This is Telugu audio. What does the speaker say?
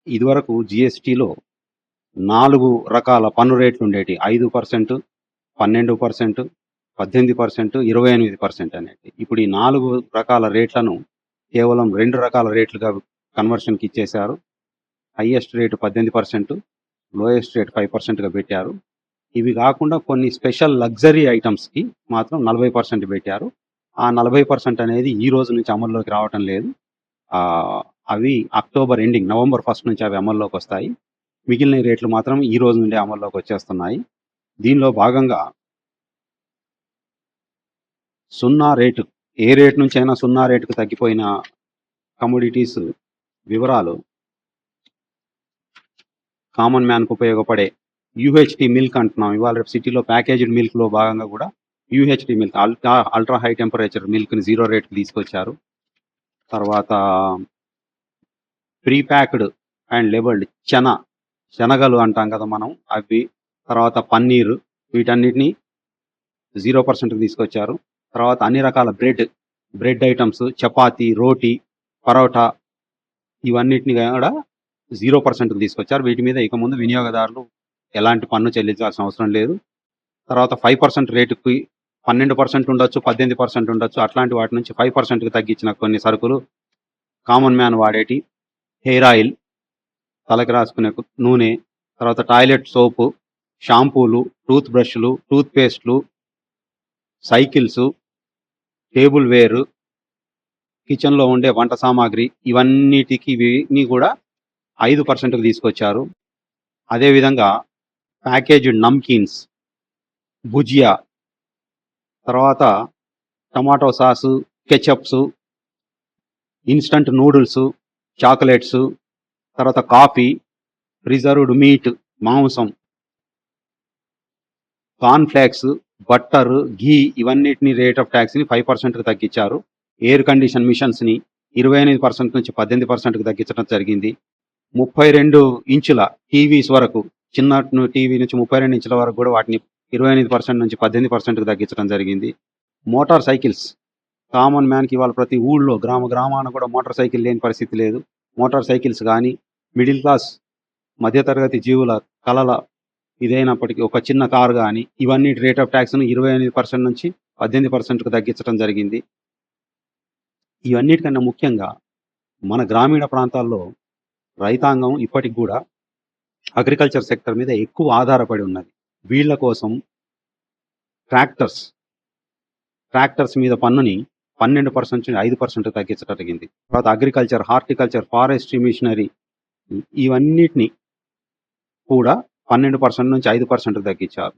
ఇదివరకు జీఎస్టీలో 4 రకాల పన్ను రేట్లుండేటియి. 5%, 12%, 18%, 28% అనేటివి. ఇప్పుడు ఈ 4 రకాల రేట్లను కేవలం 2 రకాల రేట్లుగా కన్వర్షన్‌కిచ్చేశారు. హైయెస్ట్ రేట్ 18%, లోయెస్ట్ రేట్ 5%గా పెట్టారు. ఇవి గాకుండా కొన్ని స్పెషల్ లగ్జరీ ఐటెమ్స్‌కి మాత్రం 40% పెట్టారు. ఆ 40% అనేది ఈ రోజు నుంచి అమల్లోకి రావటం లేదు. అవి అక్టోబర్ ఎండింగ్ నవంబర్ 1 నుంచి అవి అమల్లోకొస్తాయి. మిగిలిన రేట్లు మాత్రం ఈ రోజు నుండే అమల్లోకొచ్చేస్తున్నాయి. దీనిలో భాగంగా 0 రేటు, ఏ రేటు నుంచైనా 0 రేటుకు తగ్గిపోయిన కమోడిటీస్ వివరాలు కామన్ మ్యాన్‌కు ఉపయోగపడే యూహెచ్‌టీ మిల్క్ అంటున్నాం. ఇవాళ రేపు సిటీలో ప్యాకేజ్డ్ మిల్క్‌లో భాగంగా గూడా యూహెచ్‌టీ మిల్క్, అల్ట్రా హై టెంపరేచర్ మిల్క్‌ని 0 రేట్‌కి తీసుకొచ్చారు. తర్వాత ప్రీ ప్యాక్డ్ అండ్ లేబుల్డ్ శనగలు అంటాం కదా మనం, అవి, తర్వాత పన్నీరు, వీటన్నిటిని 0%కి తీసుకొచ్చారు. తర్వాత అన్ని రకాల బ్రెడ్ ఐటమ్స్, చపాతీ, రోటీ, పరోటా, ఇవన్నిటిని కూడా 0%కి తీసుకొచ్చారు. వీటి మీద ఇక ముందు వినియోగదారులు ఎలాంటి పన్ను చెల్లించాల్సిన అవసరం లేదు. తర్వాత 5% రేటుకి 12% ఉండొచ్చు, 18% ఉండొచ్చు. అట్లాంటి వాటి నుంచి 5%కి తగ్గించిన కొన్ని సరుకులు కామన్ మ్యాన్ వాడేటి హెయిర్ ఆయిల్, తలకి రాసుకునే నూనె, తర్వాత టాయిలెట్ సోపు, షాంపూలు, టూత్ బ్రష్లు, టూత్ పేస్ట్లు, సైకిల్స్, టేబుల్ వేర్, కిచెన్లో ఉండే వంట సామాగ్రి, ఇవన్నీ కూడా 5%కి తీసుకొచ్చారు. అదేవిధంగా ప్యాకేజ్డ్ నమ్కీన్స్, భుజియా, తర్వాత tomato sauce, ketchups, instant noodles, chocolates, తర్వాత కాఫీ, ప్రిజర్వ్డ్ మీట్, మాంసం, కార్న్‌ఫ్లేక్స్, బట్టర్, ఘీ, ఇవన్నిటిని రేట్ ఆఫ్ ట్యాక్స్‌ని 5%కి తగ్గించారు. ఎయిర్ కండిషన్ మిషన్స్‌ని 28% నుంచి 18%కి తగ్గించడం జరిగింది. 32 ఇంచుల టీవీస్ వరకు, చిన్న టీవీ నుంచి 32 ఇంచుల వరకు కూడా వాటిని 28% నుంచి 18%కి తగ్గించడం జరిగింది. మోటార్ సైకిల్స్, కామన్ మ్యాన్‌కి ఇవాళ ప్రతి ఊళ్ళో గ్రామాన కూడా మోటార్ సైకిల్ లేని పరిస్థితి లేదు. మోటార్ సైకిల్స్ కానీ, మిడిల్ క్లాస్ మధ్యతరగతి జీవుల కలల ఇదైనప్పటికీ ఒక చిన్న కారు కానీ, ఇవన్నీ రేట్ ఆఫ్ ట్యాక్స్‌ను 28% నుంచి 18%కు తగ్గించడం జరిగింది. ఇవన్నిటికన్నా ముఖ్యంగా మన గ్రామీణ ప్రాంతాల్లో రైతాంగం ఇప్పటికి కూడా అగ్రికల్చర్ సెక్టర్ మీద ఎక్కువ ఆధారపడి ఉన్నది. వీళ్ళ కోసం ట్రాక్టర్స్ మీద పన్నుని 12% నుంచి 5% తగ్గించడం జరిగింది. తర్వాత అగ్రికల్చర్, హార్టికల్చర్, ఫారెస్ట్రీ మిషనరీ, ఇవన్నిటిని కూడా 12% నుంచి 5%కి తగ్గించారు.